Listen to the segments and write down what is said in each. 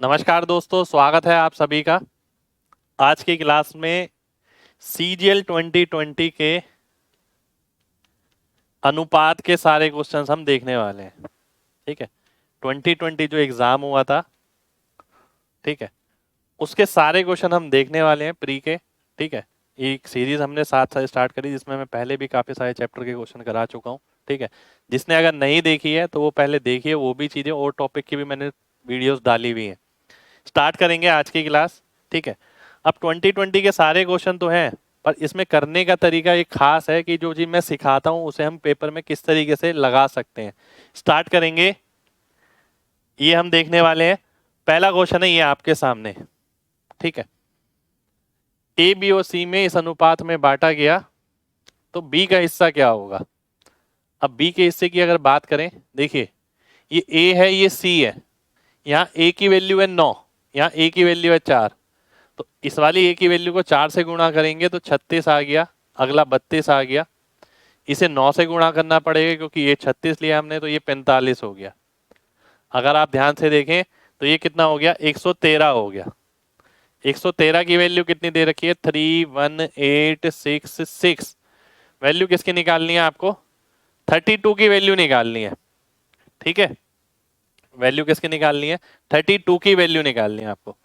नमस्कार दोस्तों, स्वागत है आप सभी का आज की क्लास में। CGL 2020 के अनुपात के सारे क्वेश्चंस हम देखने वाले हैं। ठीक है, 2020 जो एग्जाम हुआ था, ठीक है, उसके सारे क्वेश्चन हम देखने वाले हैं प्री के। ठीक है, एक सीरीज हमने साथ साथ स्टार्ट करी जिसमें मैं पहले भी काफी सारे चैप्टर के क्वेश्चन करा चुका हूँ। ठीक है, जिसने अगर नहीं देखी है तो वो पहले देखिए, वो भी चीजें और टॉपिक की भी मैंने वीडियोस डाली हुई हैं। स्टार्ट करेंगे आज की क्लास। ठीक है, अब 2020 के सारे क्वेश्चन तो हैं, पर इसमें करने का तरीका एक खास है कि जो चीज मैं सिखाता हूं उसे हम पेपर में किस तरीके से लगा सकते हैं। स्टार्ट करेंगे, ये हम देखने वाले हैं। पहला क्वेश्चन है ये आपके सामने। ठीक है, ए बी और सी में इस अनुपात में बांटा गया तो बी का हिस्सा क्या होगा। अब बी के हिस्से की अगर बात करें, देखिए ये ए है, ये सी है। यहाँ ए की वैल्यू है 9, यहाँ ए की वैल्यू है 4। तो इस वाली ए की वैल्यू को 4 से गुणा करेंगे तो 36 आ गया, अगला 32 आ गया। इसे 9 से गुणा करना पड़ेगा क्योंकि ये 36 लिया हमने, तो ये 45 हो गया। अगर आप ध्यान से देखें तो ये कितना हो गया, 113 हो गया। 113 की वैल्यू कितनी दे रखी है, 31866। वैल्यू किसकी निकालनी है आपको, 32 की वैल्यू निकालनी है। ठीक है, वैल्यू किसकी निकालनी है, 32 की वैल्यू निकालनी है आपको।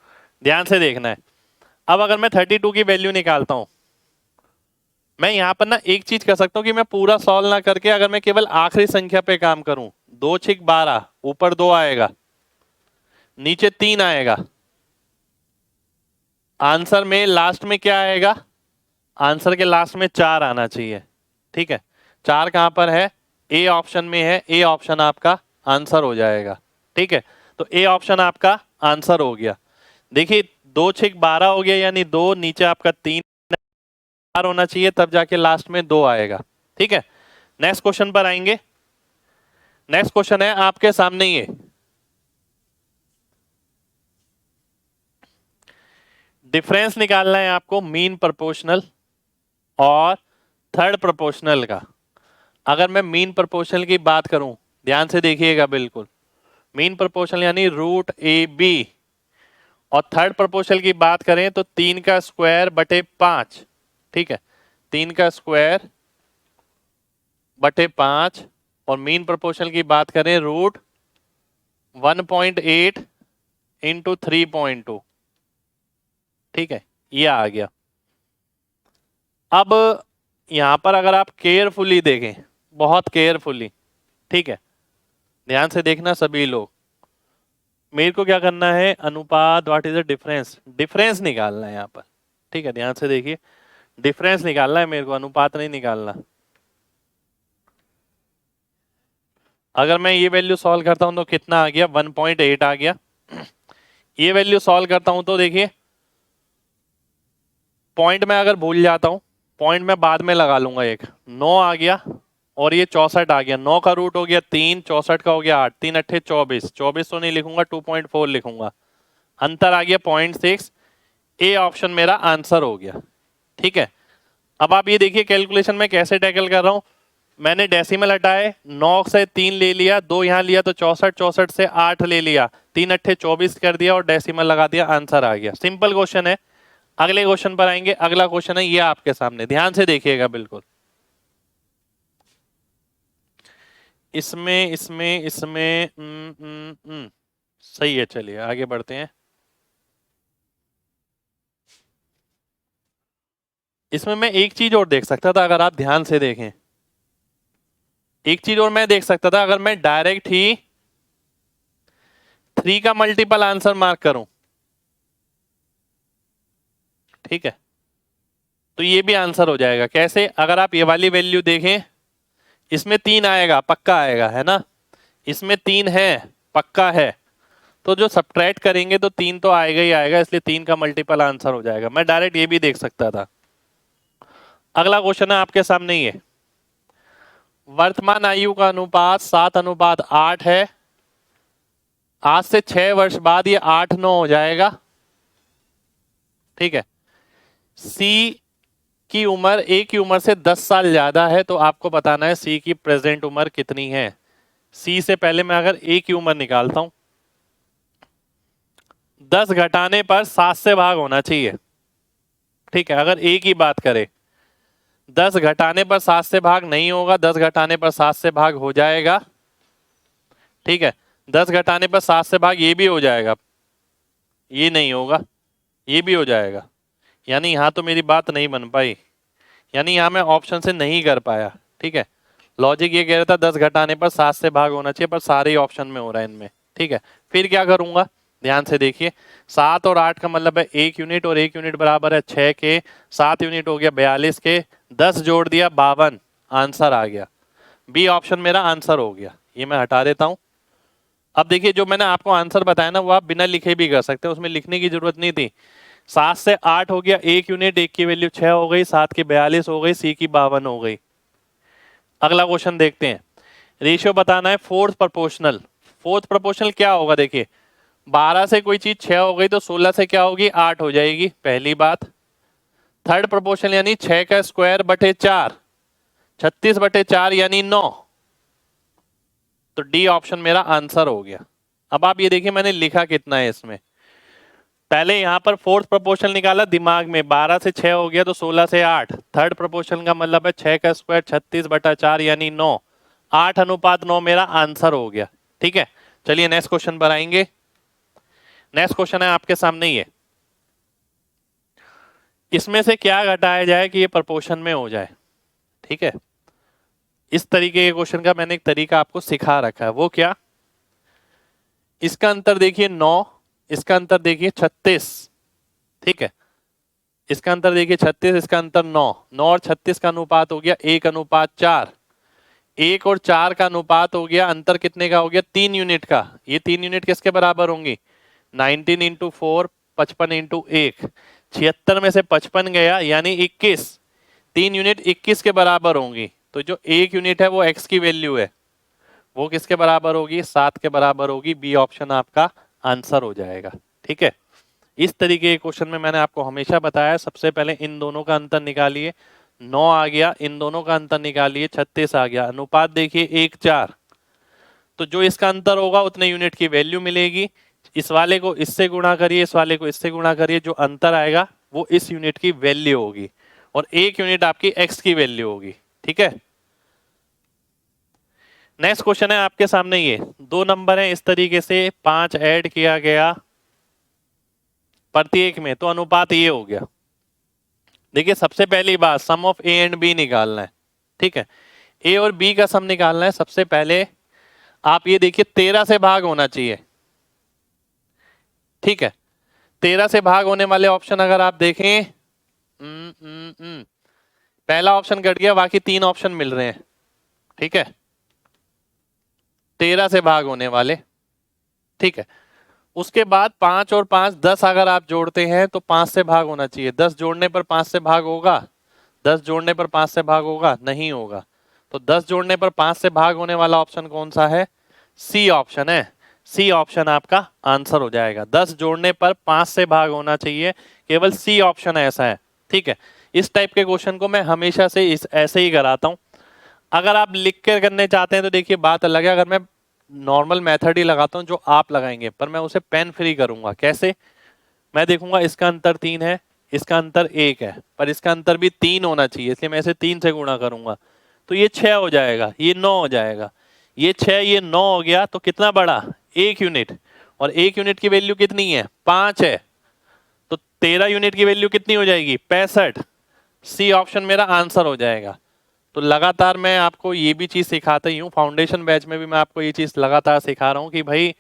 ध्यान से देखना है। अब अगर मैं 32 की वैल्यू निकालता हूं, मैं यहां पर ना एक चीज कर सकता हूं कि मैं पूरा सॉल्व ना करके अगर मैं केवल आखिरी संख्या पे काम करूं, 2 6 12, ऊपर 2 आएगा, नीचे 3 आएगा, आंसर में लास्ट में क्या आएगा, आंसर के लास्ट में 4 आना चाहिए। ठीक है, 4 कहां पर है, ए ऑप्शन में है, ए ऑप्शन आपका आंसर हो जाएगा। ठीक है, तो ए ऑप्शन आपका आंसर हो गया। देखिए 2 6 12 हो गया, यानी 2, नीचे आपका 3 होना चाहिए, तब जाके लास्ट में 2 आएगा। ठीक है, नेक्स्ट क्वेश्चन पर आएंगे। नेक्स्ट क्वेश्चन है आपके सामने ये, डिफरेंस निकालना है आपको मीन प्रोपोर्शनल और थर्ड प्रोपोर्शनल का। अगर मैं मीन प्रोपोर्शनल की बात करूं, ध्यान से देखिएगा बिल्कुल, मीन प्रोपोर्शनल यानी रूट ए बी, और थर्ड प्रोपोर्शनल की बात करें तो 3 का स्क्वायर बटे 5। ठीक है, 3 का स्क्वायर बटे 5, और मीन प्रोपोर्शनल की बात करें रूट 1.8 इंटू 3.2। ठीक है, ये आ गया। अब यहां पर अगर आप केयरफुली देखें, बहुत केयरफुली, ठीक है, ध्यान से देखना सभी लोग, मेरे को क्या करना है, अनुपात, what is the difference, difference निकालना है यहाँ पर। ठीक है, ध्यान से देखिए, डिफरेंस निकालना है मेरे को, अनुपात नहीं निकालना। अगर मैं ये वैल्यू सॉल्व करता हूं तो कितना आ गया, 1.8 आ गया। ये वैल्यू सॉल्व करता हूं तो देखिए, पॉइंट में अगर भूल जाता हूं, पॉइंट में बाद में लगा लूंगा, एक 9 आ गया और ये 64 आ गया। 9 का रूट हो गया 3, 64 का हो गया 8, 3 अट्ठे 24, 24 तो नहीं लिखूंगा, 2.4 लिखूंगा। अंतर आ गया 0.6, ए ऑप्शन मेरा आंसर हो गया। ठीक है, अब आप ये देखिए कैलकुलेशन में कैसे टैकल कर रहा हूं। मैंने डेसिमल हटाए, 9 से 3 ले लिया, 2 यहां लिया तो 64, 64 से 8 ले लिया, 3 अट्ठे 24 कर दिया और डेसिमल लगा दिया, आंसर आ गया। सिंपल क्वेश्चन है। अगले क्वेश्चन पर आएंगे। अगला क्वेश्चन है ये आपके सामने, ध्यान से देखिएगा बिल्कुल। इसमें इसमें इसमें सही है, चलिए आगे बढ़ते हैं। इसमें मैं एक चीज और देख सकता था, अगर आप ध्यान से देखें, एक चीज और मैं देख सकता था, अगर मैं डायरेक्ट ही 3 का मल्टीपल आंसर मार्क करूं, ठीक है, तो ये भी आंसर हो जाएगा। कैसे, अगर आप ये वाली वैल्यू देखें, इसमें 3 आएगा, पक्का आएगा, है ना, इसमें 3 है, पक्का है, तो जो सब्ट्रैक्ट करेंगे तो 3 तो आएगा ही आएगा, इसलिए 3 का मल्टीपल आंसर हो जाएगा। मैं डायरेक्ट ये भी देख सकता था। अगला क्वेश्चन है आपके सामने ये, वर्तमान आयु का अनुपात 7:8 है। आज से 6 वर्ष बाद ये 8:9 हो जाएगा। ठीक है, सी की उम्र ए की उम्र से 10 साल ज्यादा है, तो आपको बताना है सी की प्रेजेंट उम्र कितनी है। सी से पहले मैं अगर ए की उम्र निकालता हूं, 10 घटाने पर 7 से भाग होना चाहिए। ठीक है, अगर ए की बात करें 10 घटाने पर 7 से भाग नहीं होगा, 10 घटाने पर 7 से भाग हो जाएगा। ठीक है, 10 घटाने पर 7 से भाग ये भी हो जाएगा, ये नहीं होगा, ये भी हो जाएगा। यानी यहां तो मेरी बात नहीं बन पाई, यानी यहां मैं ऑप्शन से नहीं कर पाया। ठीक है, लॉजिक ये कह रहा था 10 घटाने पर 7 से भाग होना चाहिए, पर सारे ही ऑप्शन में हो रहा है इनमें। ठीक है, फिर क्या करूंगा, ध्यान से देखिए, 7 और 8 का मतलब है 1 यूनिट, और 1 यूनिट बराबर है 6 के, 7 यूनिट हो गया 42 के, 10 जोड़ दिया 52, आंसर आ गया। बी ऑप्शन मेरा आंसर हो गया। ये मैं हटा देता हूं। अब देखिए, जो मैंने आपको आंसर बताया ना, वो आप बिना लिखे भी कर सकते हैं, उसमें लिखने की जरूरत नहीं थी। 7 से 8 हो गया 1 यूनिट, 1 की वैल्यू 6 हो गई, 7 की 42 हो गई, सी की 52 हो गई। अगला क्वेश्चन देखते हैं, रेशियो बताना है फोर्थ प्रोपोर्शनल। फोर्थ प्रोपोर्शनल क्या होगा, देखिए 12 से कोई चीज 6 हो गई तो 16 से क्या होगी, 8 हो जाएगी, पहली बात। थर्ड प्रोपोर्शनल यानी 6 का स्क्वायर बटे 4, 36 बटे 4 यानी 9, तो डी ऑप्शन मेरा आंसर हो गया। अब आप ये देखिए मैंने लिखा कितना है इसमें, पहले यहां पर फोर्थ प्रोपोर्शनल निकाला दिमाग में, 12 से 6 हो गया तो 16 से 8, थर्ड प्रोपोर्शनल का मतलब है 6 का स्क्वायर 36 बटा 4 यानी 9, 8:9 मेरा आंसर हो गया। ठीक है, चलिए नेक्स्ट क्वेश्चन पर आएंगे। नेक्स्ट क्वेश्चन है आपके सामने ये, इसमें से क्या घटाया जाए कि ये प्रोपोर्शन में हो जाए। ठीक है, इस तरीके के क्वेश्चन का मैंने एक तरीका आपको सिखा रखा है, वो क्या, इसका अंतर देखिए 9, इसका अंतर देखिए 36। ठीक है, इसका अंतर देखिए 36, इसका अंतर 9, 9 और 36 का अनुपात हो गया 1:4, 1 और 4 का अनुपात हो गया, अंतर कितने का हो गया, 3 यूनिट का। ये 3 यूनिट किसके बराबर होंगी, 19 इंटू 4, 55 इंटू 1, 76 में से 55 गया यानी 21, 3 यूनिट 21 के बराबर होंगी। तो जो 1 यूनिट है वो x की वैल्यू है, वो किसके बराबर होगी, 7 के बराबर होगी। बी ऑप्शन आपका आंसर हो जाएगा। ठीक है, इस तरीके के क्वेश्चन में मैंने आपको हमेशा बताया, सबसे पहले इन दोनों का अंतर निकालिए, 9 आ गया, इन दोनों का अंतर निकालिए, 36 आ गया, अनुपात देखिए 1:4, तो जो इसका अंतर होगा उतने यूनिट की वैल्यू मिलेगी। इस वाले को इससे गुणा करिए, इस वाले को इससे गुणा करिए, जो अंतर आएगा वो इस यूनिट की वैल्यू होगी, और 1 यूनिट आपकी x की वैल्यू होगी। ठीक है, नेक्स्ट क्वेश्चन है आपके सामने, ये 2 नंबर है, इस तरीके से 5 ऐड किया गया प्रत्येक में, तो अनुपात ये हो गया। देखिए सबसे पहली बात, सम ऑफ ए एंड बी निकालना है। ठीक है, ए और बी का सम निकालना है। सबसे पहले आप ये देखिए 13 से भाग होना चाहिए। ठीक है, 13 से भाग होने वाले ऑप्शन अगर आप देखें, पहला ऑप्शन कट गया, बाकी 3 ऑप्शन मिल रहे हैं। ठीक है, 13 से भाग होने वाले। ठीक है, उसके बाद 5 और 5 10 अगर आप जोड़ते हैं तो 5 से भाग होना चाहिए, 10 जोड़ने पर 5 से भाग होगा, 10 जोड़ने पर 5 से भाग होगा, नहीं होगा। तो 10 जोड़ने पर 5 से भाग होने वाला ऑप्शन कौन सा है, सी ऑप्शन है। सी ऑप्शन आपका आंसर हो जाएगा, 10 जोड़ने पर 5 से भाग होना चाहिए, केवल सी ऑप्शन ऐसा है। ठीक है, इस टाइप के क्वेश्चन को मैं हमेशा से ऐसे ही कराता हूं। अगर आप लिख कर करने चाहते हैं तो देखिए बात अलग है, अगर मैं नॉर्मल मेथड ही लगाता हूं जो आप लगाएंगे, पर मैं उसे पेन फ्री करूंगा। कैसे, मैं देखूंगा इसका अंतर 3 है, इसका अंतर 1 है, पर इसका अंतर भी 3 होना चाहिए, इसलिए मैं इसे 3 से गुणा करूंगा, तो ये 6 हो जाएगा, ये 9 हो जाएगा, ये 6 ये 9 हो गया, तो कितना बढ़ा, 1 यूनिट, और 1 यूनिट की वैल्यू कितनी है, 5 है, तो 13 यूनिट की वैल्यू कितनी हो जाएगी, 65। सी ऑप्शन मेरा आंसर हो जाएगा। तो लगातार मैं आपको ये भी चीज सिखाता ही हूँ, फाउंडेशन बैच में भी मैं आपको ये चीज लगातार सिखा रहा हूँ कि भाई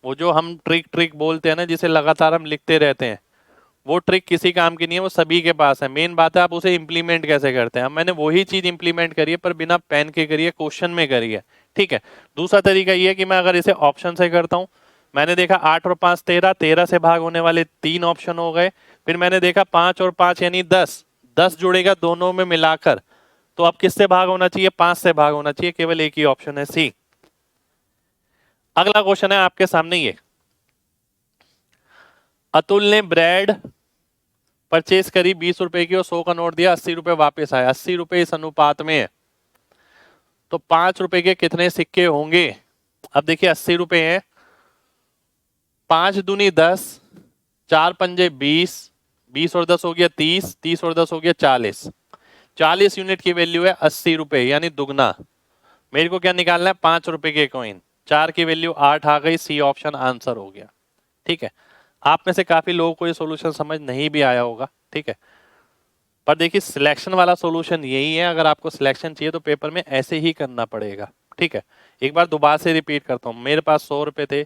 वो जो हम ट्रिक बोलते हैं ना, जिसे लगातार हम लिखते रहते हैं, वो ट्रिक किसी काम की नहीं है, वो सभी के पास है। मेन बात है आप उसे इंप्लीमेंट कैसे करते हैं। अब मैंने वही चीज इंप्लीमेंट करी है, पर बिना पेन के करी है, क्वेश्चन में करी है। ठीक है, दूसरा तरीका ये है कि मैं अगर इसे ऑप्शन से करता हूँ, मैंने देखा 8 और 5 13, 13 से भाग होने वाले 3 ऑप्शन हो गए, फिर मैंने देखा 5 और 5 यानी 10, 10 जुड़ेगा दोनों में मिलाकर, तो अब किससे भाग होना चाहिए, 5 से भाग होना चाहिए, केवल एक ही ऑप्शन है सी। अगला क्वेश्चन है आपके सामने ये, अतुल ने ब्रेड परचेज करी 20 रुपए की और 100 का नोट दिया, 80 रुपए वापस आया, 80 रुपए इस अनुपात में है, तो 5 रुपए के कितने सिक्के होंगे। अब देखिए 80 रुपए हैं, 5 दूनी 10, 4 पंजे 20, 20 और 10 हो गया 30, 30 और 10 हो गया 40, 40 यूनिट की वैल्यू है 80 रुपए, यानी दुगना। मेरे को क्या निकालना है, 5 रुपए के कॉइन। 4 की वैल्यू 8 आ गई, सी ऑप्शन आंसर हो गया। ठीक है, आप में से काफी लोगों को ये सॉल्यूशन समझ नहीं भी आया होगा। ठीक है, पर देखिए सिलेक्शन वाला सॉल्यूशन यही है, अगर आपको सिलेक्शन चाहिए तो पेपर में ऐसे ही करना पड़ेगा। ठीक है, एक बार दोबारा से रिपीट करता हूँ, मेरे पास 100 रुपए थे,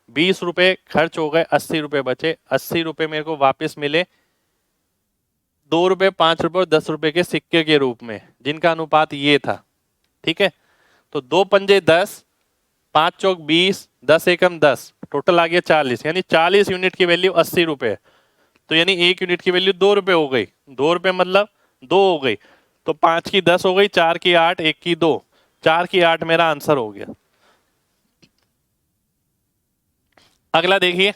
20 रुपए खर्च हो गए, 80 रुपए बचे, 80 रुपए मेरे को वापस मिले 2 रुपए, 5 रुपए और 10 रुपए के सिक्के के रूप में, जिनका अनुपात ये था। ठीक है, तो 2 पंजे 10, 5 चौक 20, 10 एकम 10, टोटल आ गया 40, यानी 40 यूनिट की वैल्यू 80 रुपए। तो यानी 1 यूनिट की वैल्यू 2 रुपए हो गई, 2 रुपए मतलब 2 हो गई, तो 5 की 10 हो गई, 4 की 8, 1 की 2, 4 की 8 मेरा आंसर हो गया। अगला देखिए,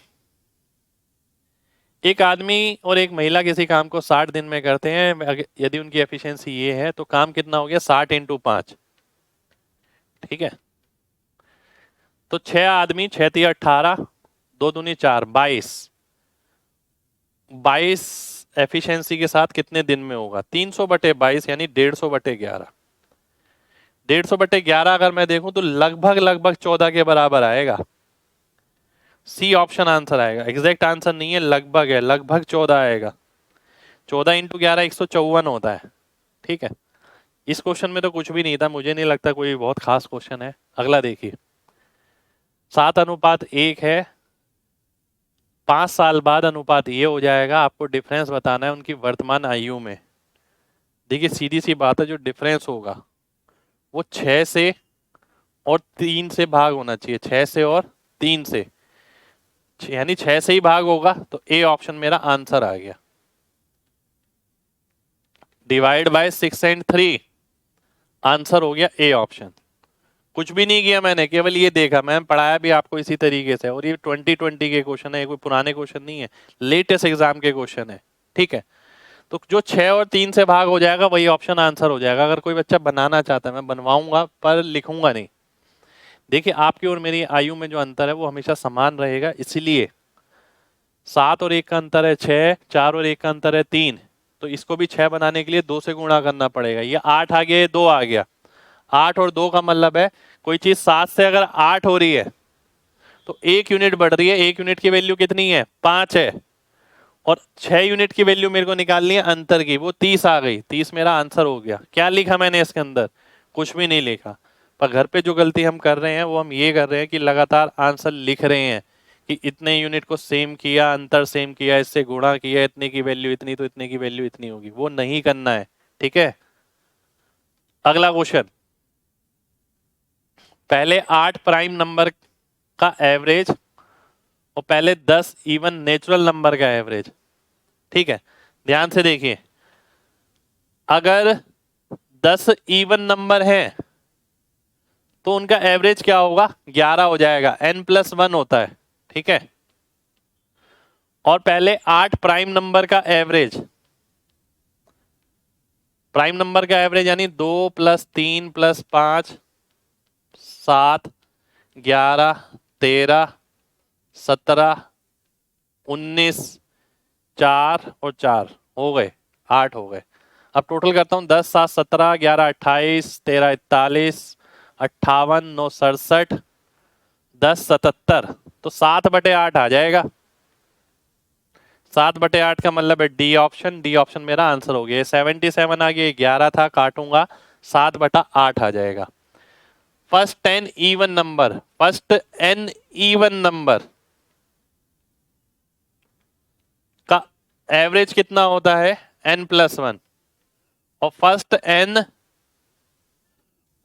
एक आदमी और एक महिला किसी काम को 60 दिन में करते हैं, यदि उनकी एफिशिएंसी ये है तो काम कितना हो गया, 60 इंटू 5। ठीक है, तो 6 आदमी, 6 तिया 18, 2 दूनी 4, 22, 22 एफिशिएंसी के साथ कितने दिन में होगा, 300 बटे 22 यानी 150 बटे 11। 150 बटे 11 अगर मैं देखूं तो लगभग लगभग 14 के बराबर आएगा। सी ऑप्शन आंसर आएगा, एग्जैक्ट आंसर नहीं है, लगभग है, लगभग 14 आएगा। 14 इंटू 11 154 होता है। ठीक है, इस क्वेश्चन में तो कुछ भी नहीं था, मुझे नहीं लगता कोई बहुत खास क्वेश्चन है। अगला देखिए, 7:1 है, 5 साल बाद अनुपात ये हो जाएगा, आपको डिफरेंस बताना है उनकी वर्तमान आयु में। देखिए सीधी सी बात है, जो डिफरेंस होगा वो 6 से और 3 से भाग होना चाहिए, 6 से और 3 से, यानी 6 से ही भाग होगा, तो ए ऑप्शन मेरा आंसर आ गया। डिवाइड बाय 6 एंड 3, आंसर हो गया ए ऑप्शन। कुछ भी नहीं किया मैंने, केवल ये देखा, मैंने पढ़ाया भी आपको इसी तरीके से, और ये 2020 के क्वेश्चन है, कोई पुराने क्वेश्चन नहीं है, लेटेस्ट एग्जाम के क्वेश्चन है। ठीक है, तो जो 6 और 3 से भाग हो जाएगा वही ऑप्शन आंसर हो जाएगा। अगर कोई बच्चा बनाना चाहता है, मैं बनवाऊंगा पर लिखूंगा नहीं। देखिए आपकी और मेरी आयु में जो अंतर है वो हमेशा समान रहेगा, इसीलिए 7 और 1 का अंतर है 6, 4 और 1 का अंतर है 3, तो इसको भी 6 बनाने के लिए 2 से गुणा करना पड़ेगा। ये 8 आ गया, ये 2 आ गया, 8 और 2 का मतलब है कोई चीज 7 से अगर 8 हो रही है तो 1 यूनिट बढ़ रही है, 1 यूनिट की वैल्यू कितनी है, 5 है, और 6 यूनिट की वैल्यू मेरे को निकालनी है अंतर की, वो 30 आ गई, 30 मेरा आंसर हो गया। क्या लिखा मैंने इसके अंदर, कुछ भी नहीं लिखा। पर घर पे जो गलती हम कर रहे हैं वो हम ये कर रहे हैं कि लगातार आंसर लिख रहे हैं कि इतने यूनिट को सेम किया, अंतर सेम किया, इससे गुणा किया, इतने की वैल्यू इतनी तो इतने की वैल्यू इतनी होगी, वो नहीं करना है। ठीक है, अगला क्वेश्चन, पहले 8 प्राइम नंबर का एवरेज और पहले 10 इवन नेचुरल नंबर का एवरेज। ठीक है, ध्यान से देखिए, अगर 10 इवन नंबर है तो उनका एवरेज क्या होगा, 11 हो जाएगा, n+1 होता है। ठीक है, और पहले 8 प्राइम नंबर का एवरेज, प्राइम नंबर का एवरेज यानी 2 + 3 + 5 7 11 13 17 19 4 और 4 हो गए, 8 हो गए। अब टोटल करता हूं, 10 7 17 11 28 13 41 58 9 67 10 77, तो 7/8 आ जाएगा। 7/8 का मतलब है डी ऑप्शन, डी ऑप्शन मेरा आंसर हो गया। 77 आ गया, 11 था, काटूंगा 7/8 आ जाएगा। First n even number, first n even number का एवरेज कितना होता है, n+1, और फर्स्ट n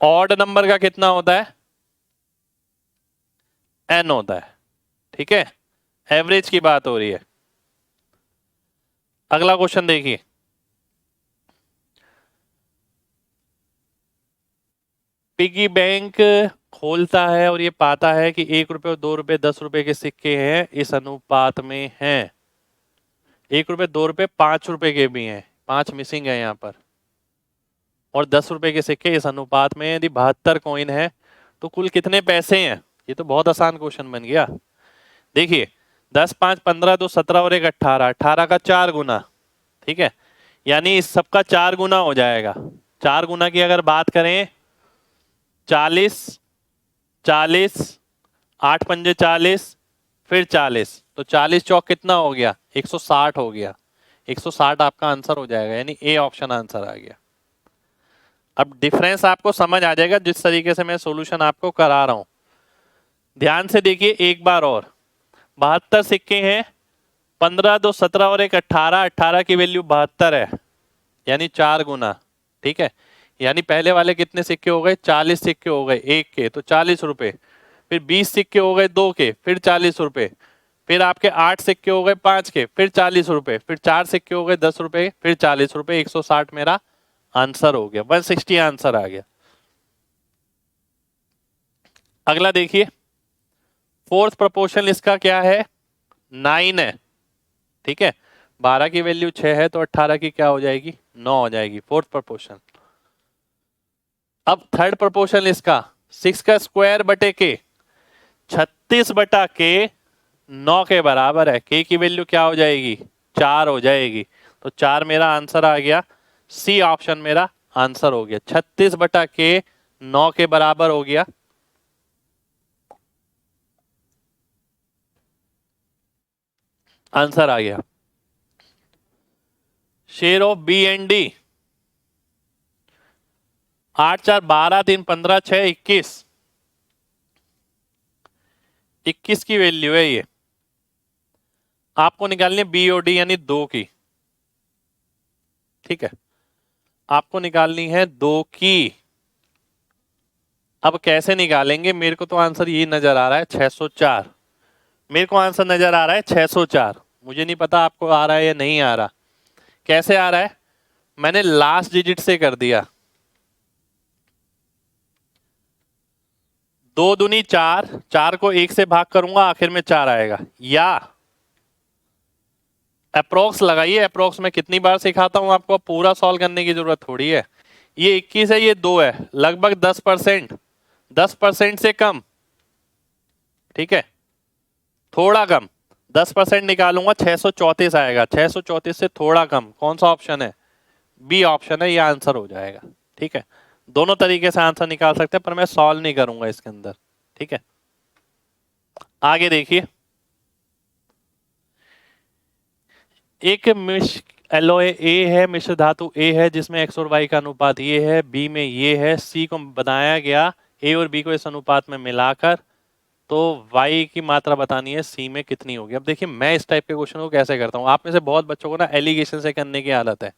ऑड नंबर का कितना होता है, n होता है। ठीक है, एवरेज की बात हो रही है। अगला क्वेश्चन देखिए, पिगी बैंक खोलता है और ये पाता है कि 1 रुपए और 2 रुपए 10 रुपए के सिक्के हैं, इस अनुपात में हैं। 1 रुपए 2 रुपए 5 रुपए के भी हैं, 5 मिसिंग है यहाँ पर, और 10 रुपए के सिक्के इस अनुपात में। यदि 72 कॉइन है तो कुल कितने पैसे हैं। ये तो बहुत आसान क्वेश्चन बन गया। देखिए 10 5 15 2 17 और 1 18, 18 का 4 गुना, ठीक है, यानी इस सबका 4 गुना हो जाएगा। 4 गुना की अगर बात करें 40, 40, 8 पंजे 40, फिर 40, तो 40 चौक कितना हो गया, 160 हो गया। 160 आपका आंसर हो जाएगा, यानी ए ऑप्शन आंसर आ गया। अब डिफरेंस आपको समझ आ जाएगा जिस तरीके से मैं सॉल्यूशन आपको करा रहा हूं। ध्यान से देखिए एक बार और, 72 सिक्के हैं, 15 2 17 और 1 18, 18 की वैल्यू 72 है, यानी 4 गुना, ठीक है। यानी पहले वाले कितने सिक्के हो गए, 40 सिक्के हो गए एक के, तो 40 रुपए, फिर 20 सिक्के हो गए दो के, फिर 40 रुपए, फिर आपके 8 सिक्के हो गए 5 के, फिर 40 रुपए, फिर 4 सिक्के हो गए 10 रुपए, फिर 40 रुपए, 160 मेरा आंसर हो गया, 160 आंसर आ गया। अगला देखिए, फोर्थ प्रोपोर्शन इसका क्या है, 9 है, ठीक है। 12 की वैल्यू 6 है, तो 18 की क्या हो जाएगी, 9 हो जाएगी, फोर्थ प्रोपोर्शन। अब थर्ड प्रोपोर्शन इसका 6 का स्क्वायर बटे के, 36 बटा के 9 के बराबर है, के की वैल्यू क्या हो जाएगी, 4 हो जाएगी, तो 4 मेरा आंसर आ गया, सी ऑप्शन मेरा आंसर हो गया। 36 बटा के 9 के बराबर हो गया, आंसर आ गया। Share of B and D, 8 4 12 3 15 6 21, 21 की वैल्यू है ये, आपको निकालनी है बी और डी यानी 2 की, ठीक है, आपको निकालनी है 2 की। अब कैसे निकालेंगे, मेरे को तो आंसर ये नजर आ रहा है 604, मेरे को आंसर नजर आ रहा है 604, मुझे नहीं पता आपको आ रहा है या नहीं आ रहा। कैसे आ रहा है, मैंने लास्ट डिजिट से कर दिया, 2 दूनी 4, 4 को 1 से भाग करूंगा आखिर में 4 आएगा, या अप्रोक्स लगाइए। अप्रोक्स में कितनी बार सिखाता हूं आपको, पूरा सॉल्व करने की जरूरत थोड़ी है। ये 21 है, ये 2 है, लगभग 10%, 10% से कम, ठीक है, थोड़ा कम, 10% निकालूंगा 634 आएगा, 634 से थोड़ा कम, कौन सा ऑप्शन है, बी ऑप्शन है, ये आंसर हो जाएगा, ठीक है। दोनों तरीके से आंसर निकाल सकते हैं, पर मैं सॉल्व नहीं करूंगा इसके अंदर, ठीक है। आगे देखिए, एक एलॉय ए है, मिश्र धातु ए है जिसमें एक्स और वाई का अनुपात ये है, बी में ये है, सी को बनाया गया ए और बी को इस अनुपात में मिलाकर, तो वाई की मात्रा बतानी है सी में कितनी होगी। अब देखिए मैं इस टाइप के क्वेश्चन को कैसे करता हूँ, आप में से बहुत बच्चों को ना एलिगेशन से करने की आदत है।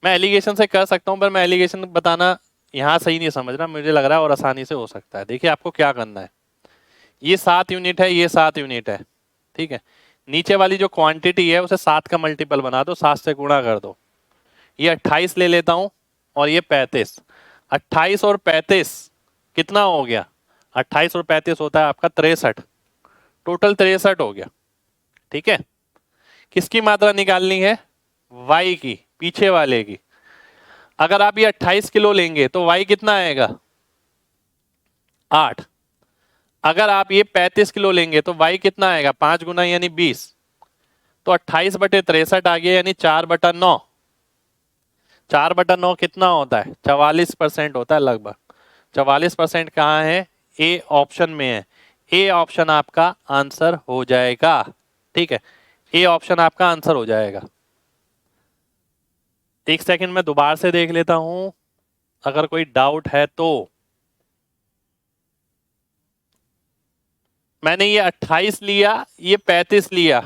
मैं एलिगेशन से कर सकता हूँ, पर मैं एलिगेशन बताना यहाँ सही नहीं समझ रहा, मुझे लग रहा है और आसानी से हो सकता है। देखिए आपको क्या करना है, ये 7 यूनिट है, ये 7 यूनिट है, ठीक है। नीचे वाली जो क्वांटिटी है उसे 7 का मल्टीपल बना दो, 7 से गुणा कर दो। ये 28 ले लेता हूं और ये 35, 28 और 35 कितना हो गया, 28 और 35 होता है आपका 63, टोटल 63 हो गया, ठीक है। किसकी मात्रा निकालनी है, y की, पीछे वाले की। अगर आप ये 28 किलो लेंगे तो y कितना आएगा, 8। अगर आप ये 35 किलो लेंगे तो y कितना आएगा, 5 गुना यानी 20, तो 28 बटे 63 आ गया, यानी 4/9। 4/9 कितना होता है, 44% होता है लगभग। 44% कहाँ है, ए ऑप्शन में है, ए ऑप्शन आपका आंसर हो जाएगा, ठीक है, ए ऑप्शन आपका आंसर हो जाएगा। एक सेकंड में दोबारा से देख लेता हूं, अगर कोई डाउट है तो। मैंने ये 28 लिया, ये 35 लिया,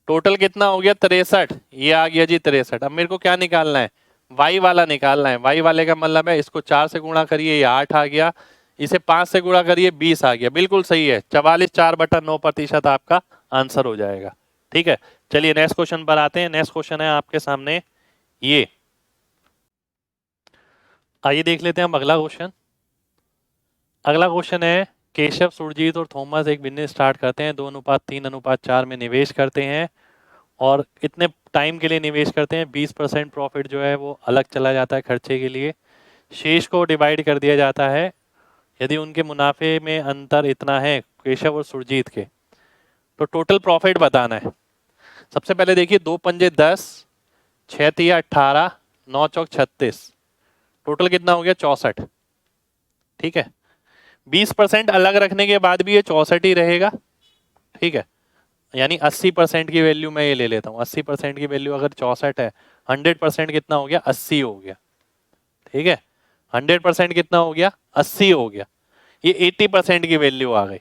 टोटल कितना हो गया 63, ये आ गया जी 63। अब मेरे को क्या निकालना है, y वाला निकालना है। y वाले का मतलब है इसको 4 से गुणा करिए, ये 8 आ गया, इसे 5 से गुणा करिए 20 आ गया, बिल्कुल सही है, 44 4/9% आपका आंसर हो जाएगा, ठीक है। चलिए नेक्स्ट क्वेश्चन पर आते हैं। नेक्स्ट क्वेश्चन है आपके सामने ये, आइए देख लेते हैं हम अगला क्वेश्चन। अगला क्वेश्चन है, केशव, सुरजीत और थॉमस एक बिजनेस स्टार्ट करते हैं, 2:3:4 में निवेश करते हैं और इतने टाइम के लिए निवेश करते हैं, 20% प्रॉफिट जो है वो अलग चला जाता है खर्चे के लिए, शेष को डिवाइड कर दिया जाता है। यदि उनके मुनाफे में अंतर इतना है केशव और सुरजीत के, तो टोटल प्रॉफिट बताना है। सबसे पहले देखिए 2 पंजे 10, 6 तिया 18, 9 चौक 36, टोटल कितना हो गया 64। ठीक है, 20% अलग रखने के बाद भी ये 64 ही रहेगा। ठीक है, यानी 80% की वैल्यू मैं ये ले लेता हूँ। 80% की वैल्यू अगर 64 है, 100% कितना हो गया 80 हो गया। ठीक है, 100% कितना हो गया 80 हो गया। ये 80% की वैल्यू आ गई।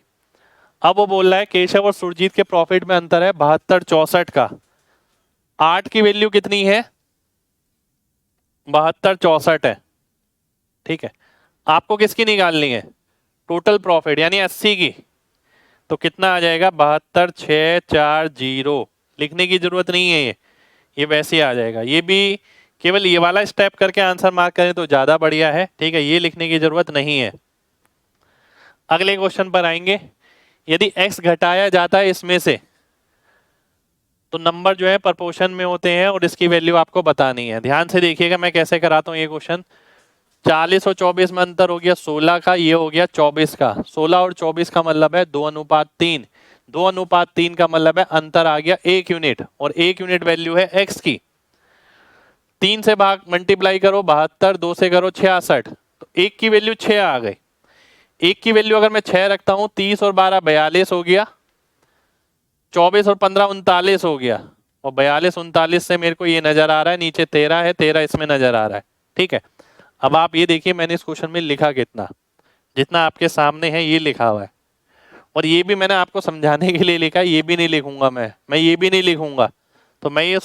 अब वो बोल रहा है केशव और सुरजीत के प्रॉफिट में अंतर है 72 64 का। 8 की वैल्यू कितनी है 72 64 है। ठीक है, आपको किसकी निकालनी है टोटल प्रॉफिट यानी 80 की। तो कितना आ जाएगा 72 6 4 0, लिखने की जरूरत नहीं है ये वैसे ही आ जाएगा। ये भी केवल ये वाला स्टेप करके आंसर मार्क करें तो ज्यादा बढ़िया है। ठीक है, ये लिखने की जरूरत नहीं है। अगले क्वेश्चन पर आएंगे। यदि x घटाया जाता है इसमें से तो नंबर जो है प्रपोर्शन में होते हैं और इसकी वैल्यू आपको बतानी है। ध्यान से देखिएगा मैं कैसे कराता हूँ ये क्वेश्चन। 40 और 24 में अंतर हो गया 16 का, ये हो गया 24 का। 16 और 24 का मतलब है 2:3। 2:3 का मतलब है अंतर आ गया 1 यूनिट, और 1 यूनिट वैल्यू है x की। 3 से भाग मल्टीप्लाई करो 72, 2 से करो 66, तो 1 की वैल्यू 6 आ गई। 1 की वैल्यू अगर मैं 6 रखता हूं, 30 और 12 42 हो गया, 24 और 15 39 हो गया, और 42 39 से मेरे को ये नजर आ रहा है नीचे 13 है, 13 इसमें नजर आ रहा है। ठीक है, अब आप ये देखिए मैंने इस क्वेश्चन में लिखा कितना, जितना आपके सामने है ये लिखा हुआ है। और ये भी मैंने आपको समझाने के लिए लिखा है, ये भी नहीं लिखूंगा मैं ये भी नहीं लिखूंगा। तो मैं ये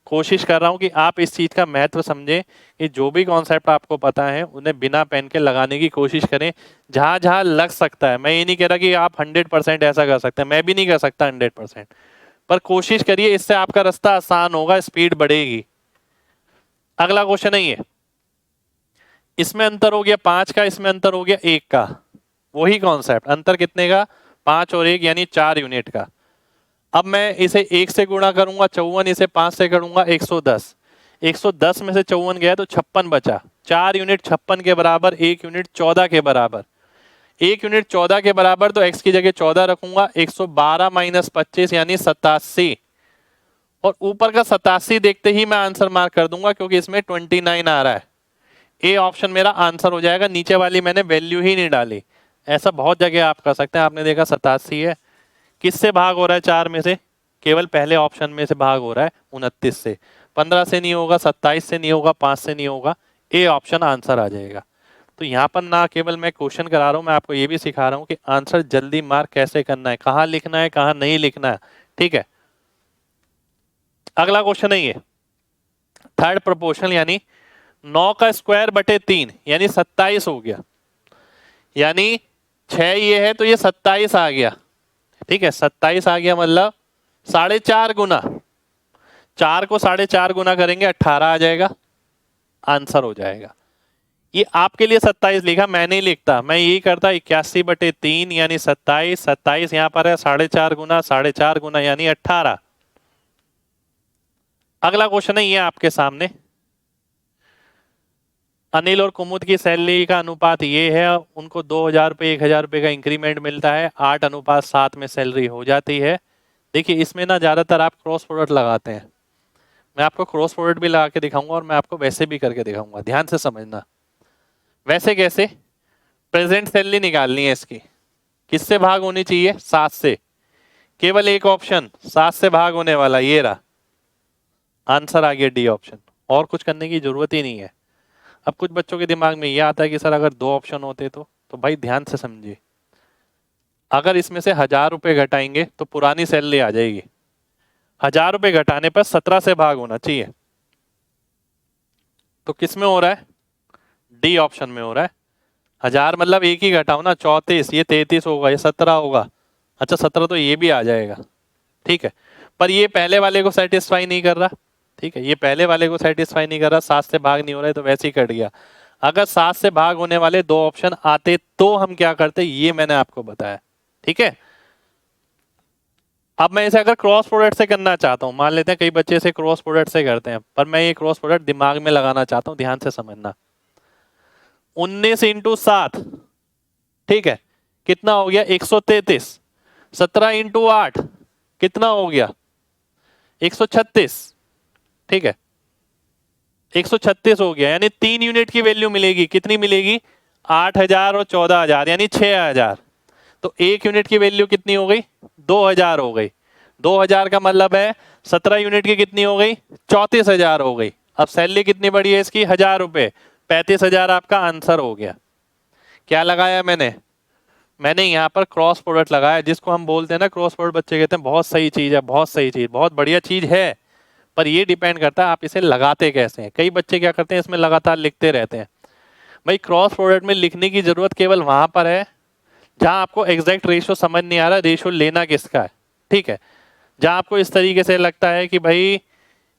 कोशिश कर रहा हूं कि आप इस चीज का महत्व समझें कि जो भी कॉन्सेप्ट आपको पता है उन्हें बिना पेन के लगाने की कोशिश करें जहां जहां लग सकता है। मैं ये नहीं कह रहा कि आप 100% ऐसा कर सकते हैं, मैं भी नहीं कर सकता 100%, पर कोशिश करिए, इससे आपका रास्ता आसान होगा, स्पीड बढ़ेगी। अगला क्वेश्चन है ये, इसमें अंतर हो गया 5 का, इसमें अंतर हो गया 1 का। वही कॉन्सेप्ट, अंतर कितने का 5 और 1 यानी 4 यूनिट का। अब मैं इसे 1 से गुणा करूंगा 54, इसे 5 से करूंगा 110। 110 में से 54 गया तो 56 बचा। 4 यूनिट 56 के बराबर, 1 यूनिट 14 के बराबर। 1 यूनिट 14 के बराबर तो x की जगह 14 रखूंगा। 112 माइनस 25 यानी 87, और ऊपर का 87 देखते ही मैं आंसर मार्क कर दूंगा क्योंकि इसमें 29 आ रहा है। ए ऑप्शन मेरा आंसर हो जाएगा। नीचे वाली मैंने वैल्यू ही नहीं डाली। ऐसा बहुत जगह आप कर सकते हैं। आपने देखा 87 है, किससे भाग हो रहा है 4 में से, केवल पहले ऑप्शन में से भाग हो रहा है 29 से। 15 से नहीं होगा, 27 से नहीं होगा, 5 से नहीं होगा, ए ऑप्शन आंसर आ जाएगा। तो यहाँ पर ना केवल मैं क्वेश्चन करा रहा हूँ, मैं आपको ये भी सिखा रहा हूँ कि आंसर जल्दी मार्क कैसे करना है, कहाँ लिखना है कहाँ नहीं लिखना है। ठीक है, अगला क्वेश्चन है ये, थर्ड प्रोपोर्शनल यानी 9 का स्क्वायर बटे 3 यानी 27 हो गया, यानी 6 ये है तो ये 27 आ गया। ठीक है, 27 आ गया मतलब 4.5 गुना, 4 को 4.5 गुना करेंगे 18 आ जाएगा, आंसर हो जाएगा। ये आपके लिए 27 लिखा, मैं नहीं लिखता, मैं यही करता 81 बटे 3 यानी 27। 27 यहां पर है 4.5 गुना, 4.5 गुना यानी 18। अगला क्वेश्चन है ये आपके सामने, अनिल और कुमुद की सैलरी का अनुपात ये है, उनको 2000 रुपये 1000 रुपये का इंक्रीमेंट मिलता है, 8:7 में सैलरी हो जाती है। देखिए इसमें ना ज्यादातर आप क्रॉस प्रोडक्ट लगाते हैं, मैं आपको क्रॉस प्रोडक्ट भी लगा के दिखाऊंगा और मैं आपको वैसे भी करके दिखाऊंगा, ध्यान से समझना। वैसे कैसे, प्रेजेंट सैलरी निकालनी है इसकी, किससे भाग होनी चाहिए 7 से, केवल एक ऑप्शन 7 से भाग होने वाला, ये रहा आंसर आ गया डी ऑप्शन, और कुछ करने की जरूरत ही नहीं है। अब कुछ बच्चों के दिमाग में ये आता है कि सर अगर 2 ऑप्शन होते तो भाई ध्यान से समझिए, अगर इसमें से 1000 रुपये घटाएंगे तो पुरानी सैलरी आ जाएगी, 1000 रुपये घटाने पर 17 से भाग होना चाहिए। तो किस में हो रहा है, डी ऑप्शन में हो रहा है। 1000 मतलब एक ही घटाओ ना, 34, ये 33 होगा, ये 17 होगा। अच्छा 17 तो ये भी आ जाएगा। ठीक है, पर ये पहले वाले को सेटिस्फाई नहीं कर रहा। ठीक है, ये पहले वाले को सेटिस्फाई नहीं कर रहा, 7 से भाग नहीं हो रहा है तो वैसे ही कट गया। अगर 7 से भाग होने वाले 2 ऑप्शन आते तो हम क्या करते, ये मैंने आपको बताया। ठीक है, अब मैं इसे अगर क्रॉस प्रोडक्ट से करना चाहता हूं, मान लेते हैं कई बच्चे इसे क्रॉस प्रोडक्ट से करते हैं, पर मैं ये क्रॉस प्रोडक्ट दिमाग में लगाना चाहता हूं, ध्यान से समझना। 19 × 7, ठीक है, कितना हो गया 133। 17 इंटू 8 कितना हो गया? 136। ठीक है, 136 हो गया, यानी 3 यूनिट की वैल्यू मिलेगी। कितनी मिलेगी? 8000 और 14000, यानी 6000। तो 1 यूनिट की वैल्यू कितनी हो गई? 2000 हो गई। 2000 का मतलब है 17 यूनिट की कितनी हो गई? 34000 हो गई। अब सैलरी कितनी बढ़ी है इसकी? 1000 रुपए। 35000 आपका आंसर हो गया। क्या लगाया मैंने यहाँ पर क्रॉस प्रोडक्ट लगाया, जिसको हम बोलते हैं ना क्रॉस प्रोडक्ट। बच्चे कहते हैं बहुत सही चीज है, बहुत सही चीज, बहुत बढ़िया चीज है, पर ये डिपेंड करता है आप इसे लगाते कैसे हैं। कई बच्चे क्या करते हैं, इसमें लगातार लिखते रहते हैं। भाई क्रॉस प्रोडक्ट में लिखने की जरूरत केवल वहां पर है जहां आपको एग्जैक्ट रेशियो समझ नहीं आ रहा, रेशियो लेना किसका है। ठीक है, जहां आपको इस तरीके से लगता है कि भाई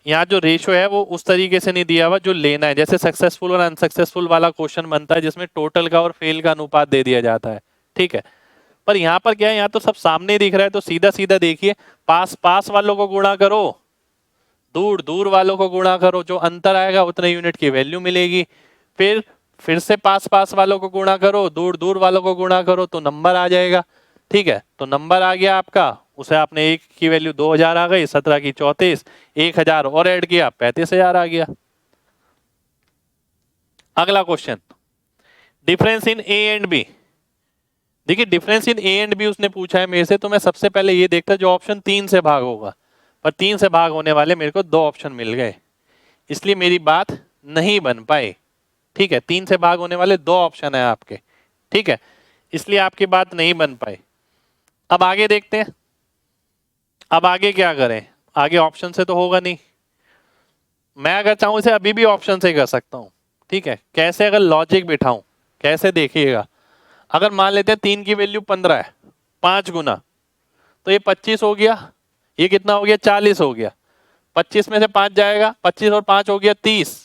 यहाँ जो रेशियो है वो उस तरीके से नहीं दिया हुआ जो लेना है, जैसे सक्सेसफुल और अनसक्सेसफुल वाला क्वेश्चन बनता है जिसमें टोटल का और फेल का अनुपात दे दिया जाता है। ठीक है, पर यहाँ पर क्या है, यहाँ तो सब सामने दिख रहा है, तो सीधा सीधा देखिए, पास पास वालों को गुणा करो, दूर दूर वालों को गुणा करो, जो अंतर आएगा उतने यूनिट की वैल्यू मिलेगी। फिर से पास पास वालों को गुणा करो, दूर दूर वालों को गुणा करो, तो नंबर आ जाएगा। ठीक है, तो नंबर आ गया आपका, उसे आपने 1 की वैल्यू 2000 आ गई, 17 की 34, 1000 और ऐड किया, 35000 आ गया। अगला question, difference in A and B. देखिए difference in A and B उसने पूछा है मेरे से, तो मैं सबसे पहले ये देखता जो ऑप्शन 3 से भाग होगा, पर 3 से भाग होने वाले मेरे को 2 ऑप्शन मिल गए, इसलिए मेरी बात नहीं बन पाई। ठीक है, 3 से भाग होने वाले 2 ऑप्शन है आपके। ठीक है, इसलिए आपकी बात नहीं बन पाई। अब आगे देखते हैं, अब आगे क्या करें, आगे ऑप्शन से तो होगा नहीं। मैं अगर चाहूं इसे अभी भी ऑप्शन से कर सकता हूं। ठीक है, कैसे? अगर लॉजिक बिठाऊं, कैसे देखिएगा, अगर मान लेते हैं 3 की वैल्यू 15 है, 5 गुना, तो ये 25 हो गया, ये कितना हो गया? 40 हो गया। 25 में से 5 जाएगा, 25 और 5 हो गया 30,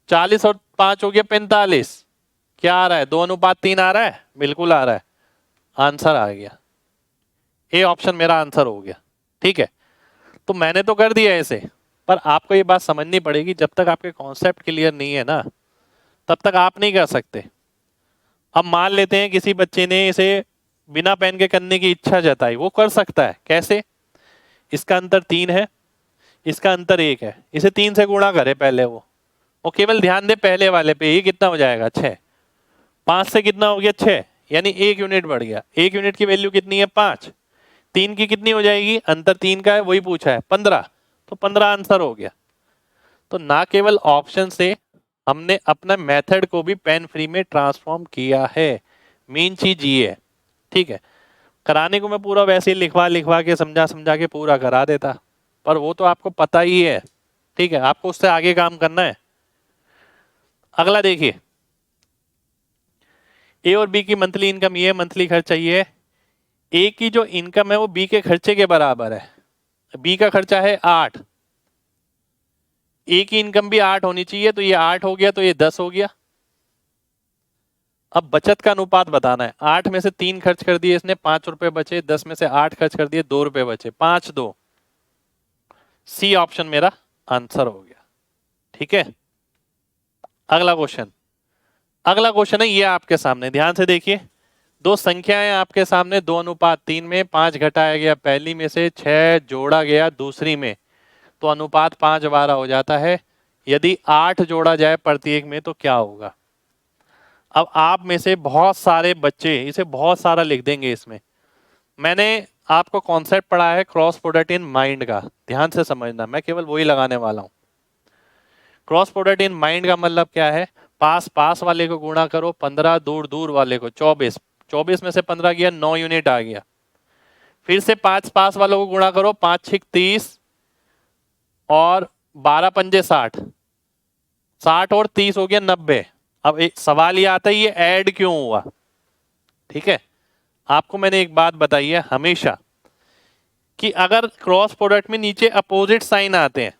40 और 5 हो गया 45। क्या आ रहा है? 2:3 आ रहा है, बिल्कुल आ रहा है, आंसर आ गया। ए ऑप्शन मेरा आंसर हो गया। ठीक है, तो मैंने तो कर दिया ऐसे, पर आपको ये बात समझनी पड़ेगी, जब तक आपके कॉन्सेप्ट क्लियर नहीं है ना, तब तक आप नहीं कर सकते। अब मान लेते हैं किसी बच्चे ने इसे बिना पेन के करने की इच्छा जताई, वो कर सकता है। कैसे? इसका अंतर 3 है, इसका अंतर 1 है, इसे 3 से गुणा करे पहले वो केवल ध्यान दे पहले वाले पे, ये कितना हो जाएगा? 6। 5 से कितना हो गया? 6, यानी 1 यूनिट बढ़ गया। 1 यूनिट की वैल्यू कितनी है? 5। 3 की कितनी हो जाएगी? अंतर 3 का है, वही पूछा है, 15, तो 15 आंसर हो गया। तो ना केवल ऑप्शन से, हमने अपना मेथड को भी पेन फ्री में ट्रांसफॉर्म किया है। मेन चीज ये है। ठीक है, कराने को मैं पूरा वैसे ही लिखवा लिखवा के समझा समझा के पूरा करा देता, पर वो तो आपको पता ही है। ठीक है, आपको उससे आगे काम करना है। अगला देखिए, ए और बी की मंथली इनकम ये, मंथली खर्चा ये है। ए की जो इनकम है वो बी के खर्चे के बराबर है। बी का खर्चा है 8, ए की इनकम भी 8 होनी चाहिए, तो ये 8 हो गया, तो ये 10 हो गया। अब बचत का अनुपात बताना है। 8 में से 3 खर्च कर दिए इसने, 5 रुपए बचे। 10 में से 8 खर्च कर दिए, 2 रुपए बचे। 5 2, सी ऑप्शन मेरा आंसर हो गया। ठीक है, अगला क्वेश्चन, अगला क्वेश्चन है ये आपके सामने, ध्यान से देखिए। 2 संख्याएं आपके सामने, 2:3 में 5 घटाया गया पहली में से, 6 जोड़ा गया दूसरी में, तो अनुपात 5:12 हो जाता है। यदि 8 जोड़ा जाए प्रत्येक में तो क्या होगा? अब आप में से बहुत सारे बच्चे इसे बहुत सारा लिख देंगे इसमें। मैंने आपको कॉन्सेप्ट पढ़ा है क्रॉस प्रोडक्ट इन माइंड का, ध्यान से समझना, मैं केवल वही लगाने वाला हूं। क्रॉस प्रोडक्ट इन माइंड का मतलब क्या है? पास पास वाले को गुणा करो 15, दूर दूर वाले को 24। 24 में से 15 गया, 9 यूनिट आ गया। फिर से 5 पास वालों को गुणा करो, 5 6 30 और 12 पंजे 60, 60 और 30 हो गया 90। अब एक सवाल ये आता है, ये ऐड क्यों हुआ? ठीक है, आपको मैंने एक बात बताई है हमेशा कि अगर क्रॉस प्रोडक्ट में नीचे अपोजिट साइन आते हैं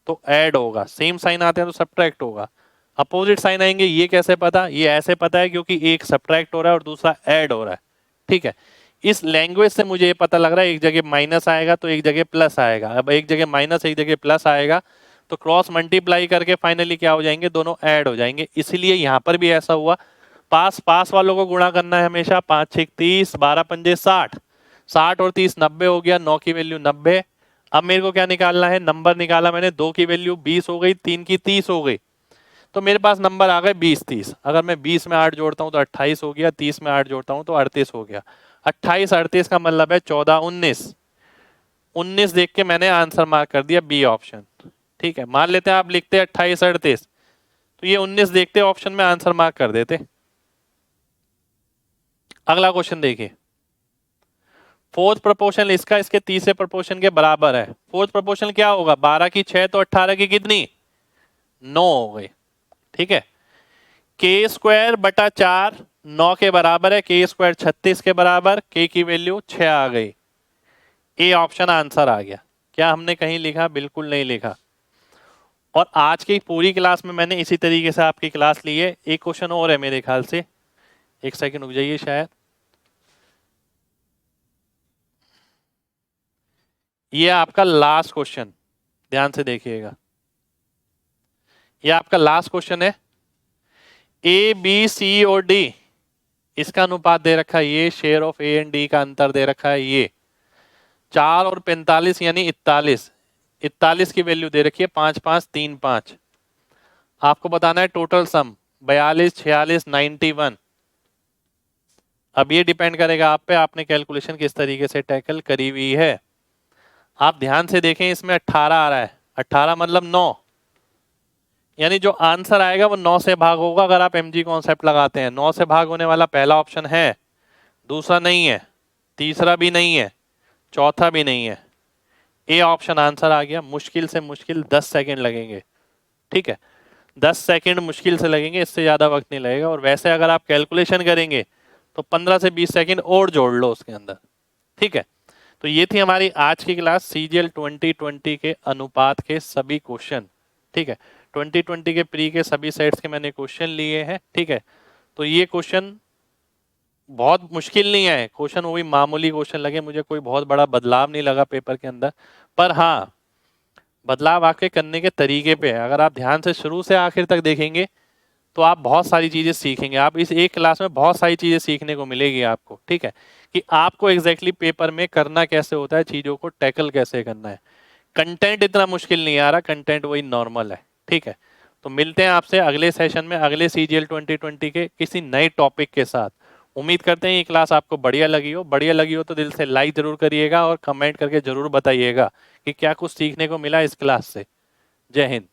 तो ऐड होगा, सेम साइन आते हैं तो सब्ट्रैक्ट होगा। अपोजिट साइन आएंगे, ये कैसे पता? ये ऐसे पता है क्योंकि एक सब्ट्रैक्ट हो रहा है और दूसरा ऐड हो रहा है। ठीक है, इस लैंग्वेज से मुझे ये पता लग रहा है एक जगह माइनस आएगा तो एक जगह प्लस आएगा। अब एक जगह माइनस एक जगह प्लस आएगा तो क्रॉस मल्टीप्लाई करके फाइनली क्या हो जाएंगे? दोनों ऐड हो जाएंगे। इसलिए यहां पर भी ऐसा हुआ। पास पास वालों को गुणा करना है हमेशा, 5 6 30, 12 पंजे 60, 60 और 30 90 हो गया, 9 की वैल्यू 90। अब मेरे को क्या निकालना है, नंबर निकाला मैंने, 2 की वैल्यू 20 हो गई, 3 की 30 हो गई, तो मेरे पास नंबर आ गए 20 30। अगर मैं 20 में 8 जोड़ता हूं तो 28 हो गया, 30 में 8 जोड़ता हूं तो 38 हो गया। 28 38 का मतलब है 14 19। 19 देख के मैंने आंसर मार्क कर दिया बी ऑप्शन। ठीक है, मान लेते हैं आप लिखते हैं 28 38, तो ये 19 देखते ऑप्शन में आंसर मार्क कर देते। अगला क्वेश्चन देखिए, फोर्थ प्रोपोर्शन इसका इसके तीसरे प्रोपोर्शन के बराबर है। फोर्थ प्रोपोर्शन क्या होगा, 12 की 6 तो 18 की कितनी 9 हो गई। ठीक है, के स्क्वायर बटा 4 9 के बराबर है, के स्क्वायर 36 के बराबर, के की वैल्यू 6 आ गई। ए ऑप्शन आंसर आ गया। क्या हमने कहीं लिखा, बिल्कुल नहीं लिखा। और आज की पूरी क्लास में मैंने इसी तरीके से आपकी क्लास ली है। एक क्वेश्चन और है मेरे ख्याल से, एक सेकंड रुक जाइए, शायद ये आपका लास्ट क्वेश्चन, ध्यान से देखिएगा, ये आपका लास्ट क्वेश्चन है। ए बी सी और डी इसका अनुपात दे रखा है, ये share of A and D का अंतर दे रखा है, ये 4 और 45 यानी 41। 41 की वैल्यू दे रखी है 5 5 3 5। आपको बताना है टोटल सम 42 46 91। अब ये डिपेंड करेगा आप पे, आपने कैलकुलेशन किस तरीके से टैकल करी हुई है। आप ध्यान से देखें, इसमें 18 आ रहा है, 18 मतलब 9, यानी जो आंसर आएगा वो 9 से भाग होगा। अगर आप एमजी कॉन्सेप्ट लगाते हैं, 9 से भाग होने वाला पहला ऑप्शन है, दूसरा नहीं है, तीसरा भी नहीं है, चौथा भी नहीं है। ए ऑप्शन आंसर आ गया। मुश्किल से मुश्किल 10 सेकंड लगेंगे। ठीक है, 10 सेकंड मुश्किल से लगेंगे, इससे ज्यादा वक्त नहीं लगेगा। और वैसे अगर आप कैलकुलेशन करेंगे तो 15 से 20 सेकंड और जोड़ लो उसके अंदर। ठीक है, तो ये थी हमारी आज की क्लास, सीजीएल 2020 के अनुपात के सभी क्वेश्चन। ठीक है, 2020 के प्री के सभी सेट्स के मैंने क्वेश्चन लिए हैं। ठीक है, तो ये क्वेश्चन बहुत मुश्किल नहीं है, क्वेश्चन वो भी मामूली क्वेश्चन लगे मुझे, कोई बहुत बड़ा बदलाव नहीं लगा पेपर के अंदर। पर हाँ, बदलाव आपके करने के तरीके पे है। अगर आप ध्यान से शुरू से आखिर तक देखेंगे तो आप बहुत सारी चीजें सीखेंगे। आप इस एक क्लास में बहुत सारी चीजें सीखने को मिलेगी आपको। ठीक है, कि आपको एग्जैक्टली पेपर में करना कैसे होता है, चीजों को टैकल कैसे करना है। कंटेंट इतना मुश्किल नहीं आ रहा, कंटेंट वही नॉर्मल है। ठीक है, तो मिलते हैं आपसे अगले सेशन में, अगले सीजीएल 2020 के किसी नए टॉपिक के साथ। उम्मीद करते हैं ये क्लास आपको बढ़िया लगी हो। बढ़िया लगी हो तो दिल से लाइक जरूर करिएगा और कमेंट करके जरूर बताइएगा कि क्या कुछ सीखने को मिला इस क्लास से। जय हिंद।